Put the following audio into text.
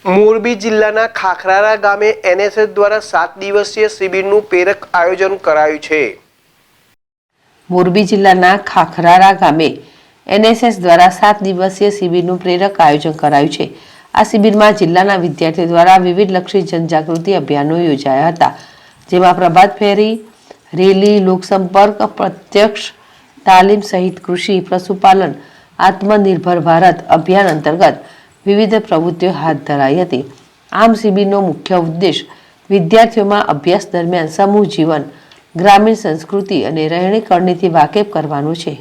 મોરબી જિલ્લાના ખાખરારા ગામે એનએસએસ દ્વારા 7 દિવસીય શિબિરનું પ્રેરક આયોજન કરાયું છે। મોરબી જિલ્લાના ખાખરારા ગામે એનએસએસ દ્વારા 7 દિવસીય શિબિરનું પ્રેરક આયોજન કરાયું છે। આ શિબિરમાં જિલ્લાના વિદ્યાર્થીઓ દ્વારા વિવિધલક્ષી જનજાગૃતિ અભિયાનો યોજાયા હતા, જેમાં પ્રભાત ફેરી, રેલી, લોકસંપર્ક, પ્રત્યક્ષ તાલીમ સહિત કૃષિ, પશુપાલન, આત્મનિર્ભર ભારત અભિયાન અંતર્ગત વિવિધ પ્રવૃત્તિઓ હાથ ધરાઈ હતી। આમ શિબિરનો મુખ્ય ઉદ્દેશ વિદ્યાર્થીઓમાં અભ્યાસ દરમિયાન સમૂહ જીવન, ગ્રામીણ સંસ્કૃતિ અને રહેણી કરણીથી વાકેફ કરવાનો છે।